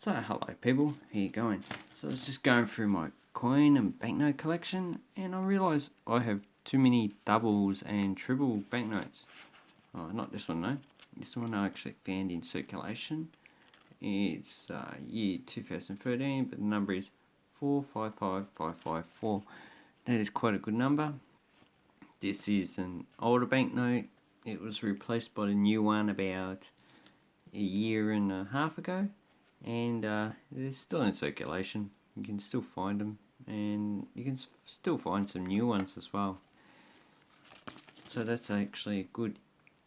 So hello people, how you going? So I was just going through my coin and banknote collection and I realised I have too many doubles and triple banknotes. Oh, not this one though. This one I actually found in circulation. It's year 2013, but the number is 455554. That is quite a good number. This is an older banknote. It was replaced by the new one about a year and a half ago. And they're still in circulation. You can still find them, and you can still find some new ones as well. So that's actually a good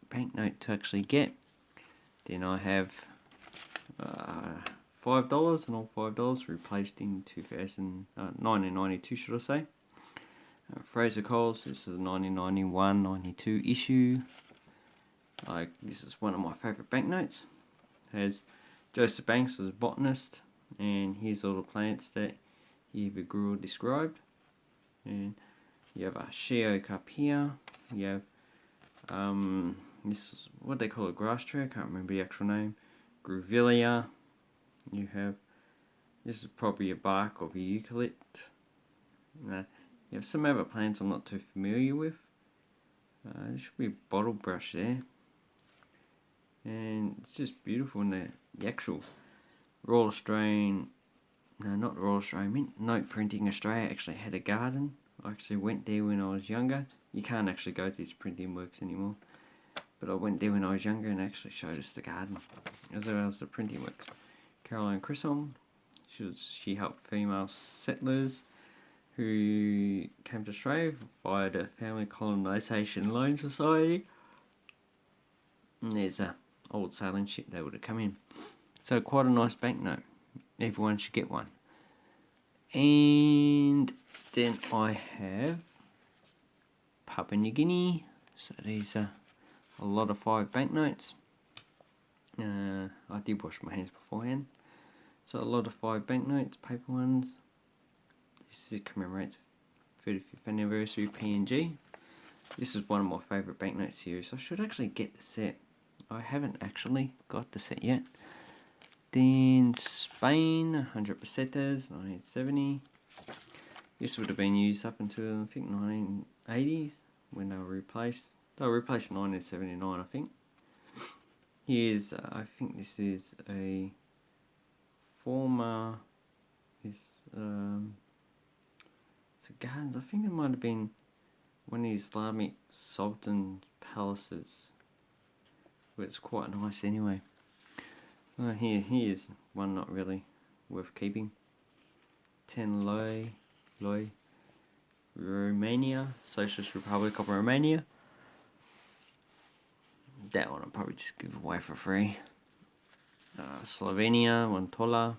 banknote to actually get. Then I have $5, and all $5 replaced in 1992, should I say. Fraser Coles, this is a 1991-92 issue. This is one of my favourite banknotes. It has Joseph Banks as a botanist, and here's all the plants that he either grew or described. And you have a shea oak up here. You have this is what they call a grass tree. I can't remember the actual name. Grevillea. You have this is probably a bark of a eucalypt. You have some other plants I'm not too familiar with. There should be a bottle brush there. And it's just beautiful. And the actual Royal Australian, no, not Royal Australian Mint, Note Printing Australia actually had a garden. I actually went there when I was younger. You can't actually go to these printing works anymore, but I went there when I was younger and actually showed us the garden as well as the printing works. Caroline Chisholm, she helped female settlers who came to Australia via the Family Colonisation Loan Society. And there's a old sailing ship they would have come in. So quite a nice banknote. Everyone should get one. And then I have Papua New Guinea. So these are a lot of 5 banknotes. I did wash my hands beforehand. So a lot of 5 banknotes, paper ones. This commemorates 35th anniversary PNG. This is one of my favourite banknote series. I should actually get the set. I haven't actually got the set yet. Then Spain, 100 pesetas, 1970. This would have been used up until I think 1980s when they were replaced. They were replaced in 1979, I think. Here's, I think this is a former, it's a gardens. I think it might have been one of the Islamic Sultan palaces. But it's quite nice anyway. Here's one not really worth keeping. 10 Loi, Romania, Socialist Republic of Romania. That one I'll probably just give away for free. Slovenia, 1 tola.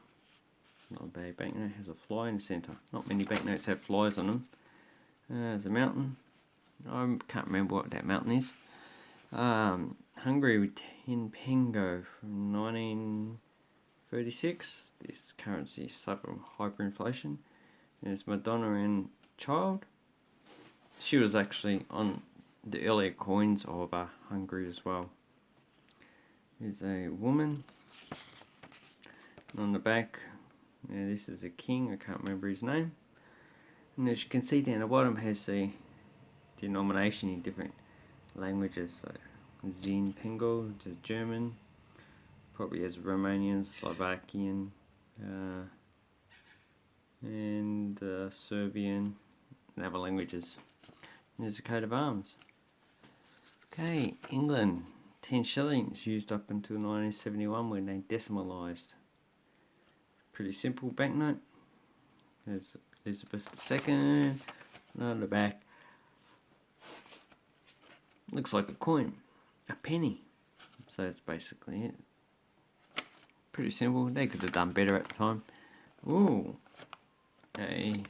Not a bad banknote, has a fly in the centre. Not many banknotes have flies on them. There's a mountain. I can't remember what that mountain is. Hungary with 10 pengo from 1936. This currency suffered from hyperinflation. There's Madonna and Child. She was actually on the earlier coins of Hungary as well. There's a woman. And on the back, this is a king. I can't remember his name. And as you can see down the bottom has the denomination in different languages. So Zin Pengo, which is German, probably has Romanian, Slovakian, and Serbian, and other languages. And there's a coat of arms. Okay, England, 10 shillings used up until 1971 when they decimalised. Pretty simple banknote. There's Elizabeth II, and on the back, looks like a coin. A penny. So that's basically it. Pretty simple. They could have done better at the time. Ooh. Is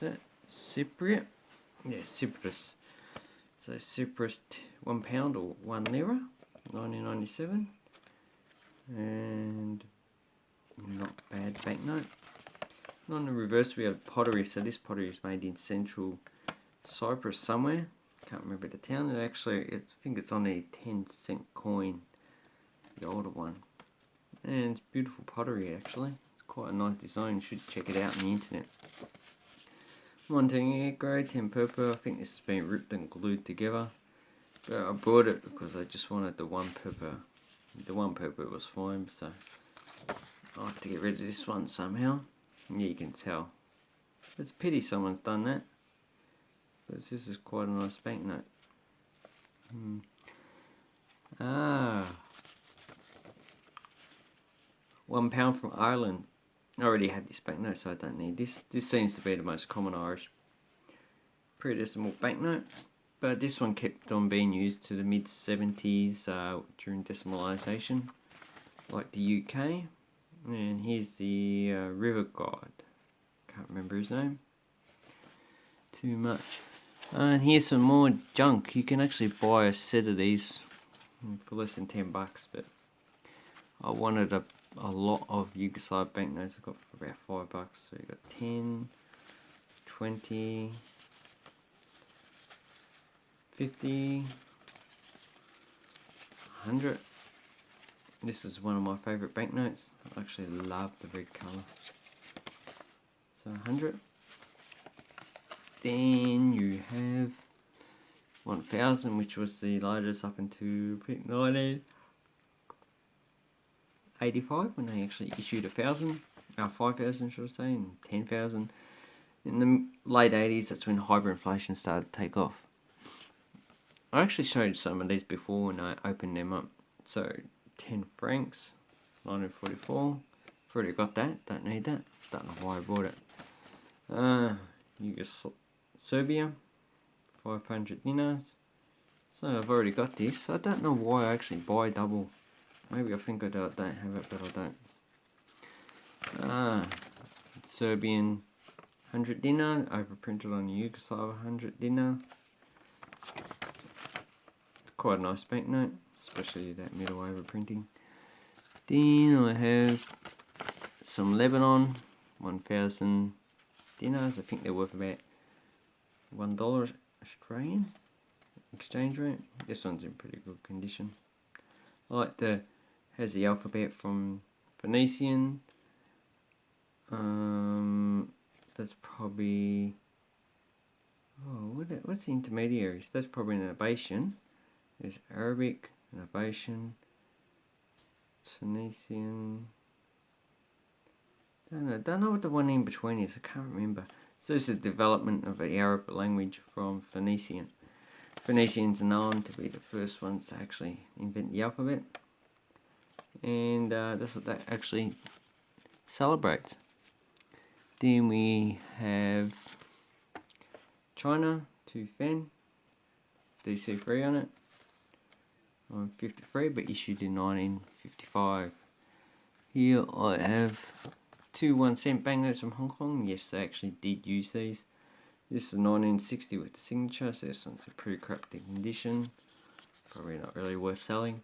that Cypriot? Yeah, Cyprus. So Cyprus, £1 or 1 lira, 1997. And not bad banknote. And on the reverse we have pottery. So this pottery is made in central Cyprus somewhere. Can't remember the town. I think it's on a 10-cent coin, the older one. And it's beautiful pottery actually. It's quite a nice design. You should check it out on the internet. 110 grey, 10 purple. I think this has been ripped and glued together. But I bought it because I just wanted the one purple. The one purple was fine, so I'll have to get rid of this one somehow. Yeah, you can tell. It's a pity someone's done that. But this is quite a nice banknote. £1 from Ireland. I already had this banknote, so I don't need this. This seems to be the most common Irish pre-decimal banknote. But this one kept on being used to the mid-70s during decimalisation, like the UK. And here's the River God. Can't remember his name too much. And here's some more junk. You can actually buy a set of these for less than $10, but I wanted a lot of Yugoslav banknotes. I got for about $5. So you got 10, 20, 50, 100. This is one of my favourite banknotes. I actually love the red colour. So 100. Then you have 1000, which was the largest up into 1985 when they actually issued 5,000 should I say, and 10,000. In the late 80s, that's when hyperinflation started to take off. I actually showed some of these before when I opened them up. So 10 francs, 1944. I've already got that, don't need that. Don't know why I bought it. Serbia, 500 dinars. So I've already got this. I don't know why I actually buy double. Maybe I think I don't have it, but I don't. Serbian 100 dinar, overprinted on Yugoslav 100 dinar. Quite a nice banknote, especially that middle overprinting. Then I have some Lebanon, 1,000 dinars. I think they're worth about $1 Australian exchange rate. This one's in pretty good condition. I like has the alphabet from Phoenician. That's probably what's the intermediaries? That's probably an Abatian. There's Arabic, an Abatian, Phoenician. Don't know what the one in between is. I can't remember. So this is the development of the Arab language from Phoenician. Phoenicians are known to be the first ones to actually invent the alphabet, and that's what that actually celebrates. Then we have China, 2 Fen, DC3 on it, 53, but issued in 1955. Here I have 2 1-cent banknotes from Hong Kong. Yes, they actually did use these. This is 1960 with the signature, so this one's a pretty crappy condition. Probably not really worth selling.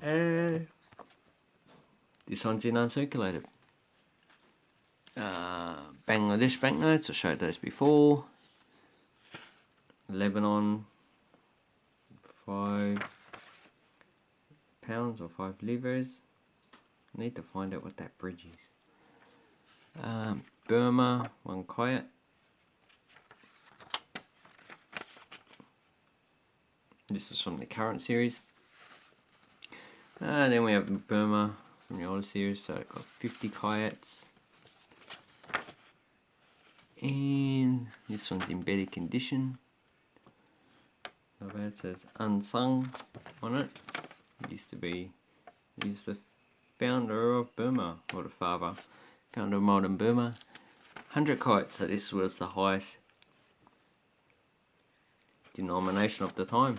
This one's in uncirculated. Bangladesh banknotes, I showed those before. Lebanon, £5 or 5 livres. I need to find out what that bridge is. Burma, 1 kyat. This is from the current series. Then we have Burma from the older series, so I've got 50 kyats. And this one's in better condition. It says unsung on it. He's the founder of Burma, or the founder of modern Burma. 100 kyats, so this was the highest denomination of the time.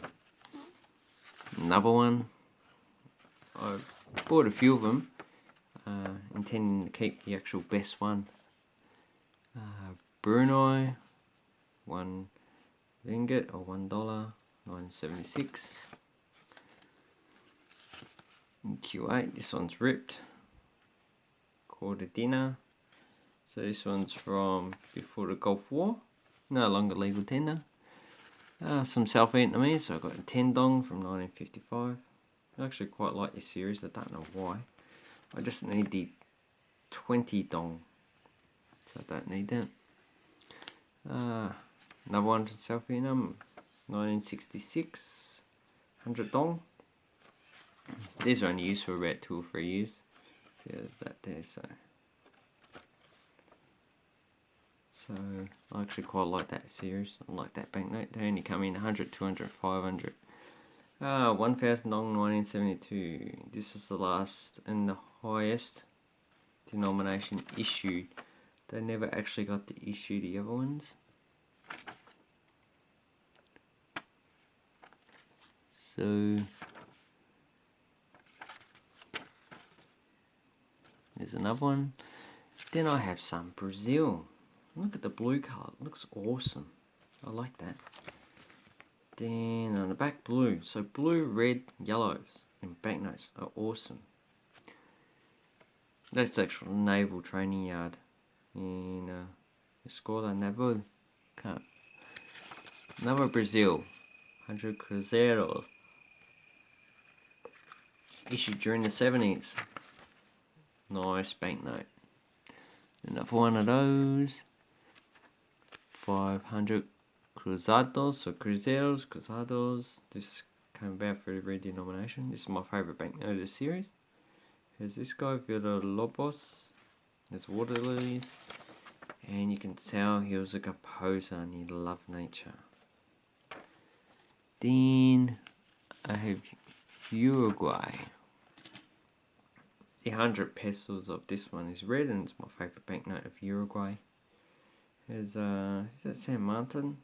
Another one. I bought a few of them, intending to keep the actual best one. Brunei, 1 ringgit or $1, 1976. In Kuwait, this one's ripped. Quarter dinar. So this one's from before the Gulf War. No longer legal tender. Some South Vietnamese, so I got a 10 dong from 1955. I actually quite like this series, I don't know why. I just need the 20 dong, so I don't need that. Another one from South Vietnam, 1966, 100 dong. These are only used for about 2 or 3 years. See, there's that there, so I actually quite like that series. I like that banknote. They only come in 100, 200, 500. 1,000 dong, 1972. This is the last and the highest denomination issued. They never actually got to issue the other ones. So there's another one. Then I have some Brazil. Look at the blue colour. It looks awesome. I like that. Then on the back, blue. So blue, red, yellows and banknotes are awesome. That's the actual naval training yard in Escola Naval Camp. Another Brazil, 100 cruzeiros, issued during the 70s. Nice banknote. Another one of those, 500 cruzados, so cruzados. This came about for every denomination. This is my favourite banknote of the series. Here's this guy, Villalobos. There's water lilies. And you can tell he was a composer and he loved nature. Then I have Uruguay. The 100 pesos of this one is red and it's my favourite banknote of Uruguay. There's, is that San Martin?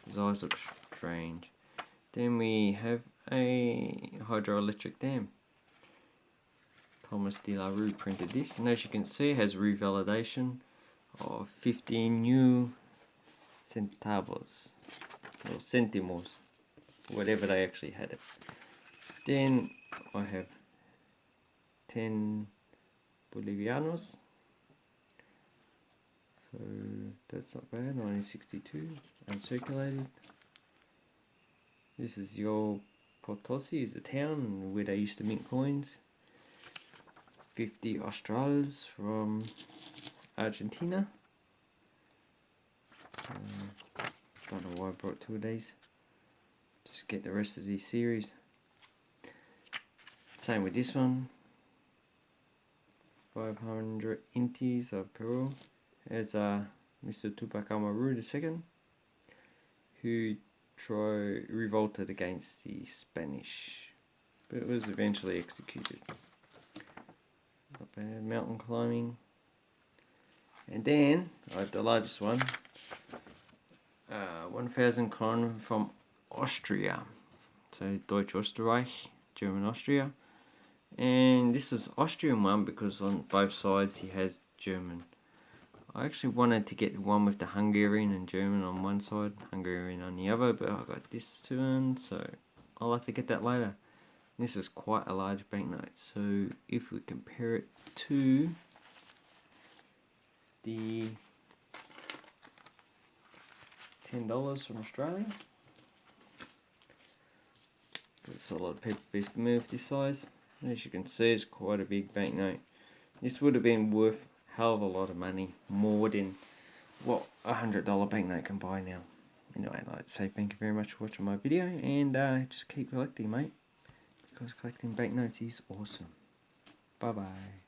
His eyes look strange. Then we have a hydroelectric dam. Thomas de la Rue printed this, and as you can see it has revalidation of 15 new centavos, or centimos, whatever they actually had it. Then I have 10 bolivianos, so that's not bad, 1962, uncirculated. This is Yo Potosi, is a town where they used to mint coins. 50 Australs from Argentina. Don't know why I brought 2 of these. Just get the rest of these series. Same with this one. 500 Intis of Peru. There's Mr. Tupac Amaru II, who revolted against the Spanish, but was eventually executed. Not bad. Mountain climbing. And then I have the largest one, 1,000 Kronen from Austria, so Deutsch Österreich, German Austria. And this is Austrian one because on both sides he has German. I actually wanted to get one with the Hungarian and German on one side, Hungarian on the other, but I got this one, so I'll have to get that later. This is quite a large banknote, so if we compare it to the $10 from Australia, there's a lot of people move this size. As you can see, it's quite a big banknote. This would have been worth a hell of a lot of money, more than what a $100 banknote can buy now. Anyway, I'd like to say thank you very much for watching my video, and just keep collecting, mate, because collecting banknotes is awesome. Bye bye.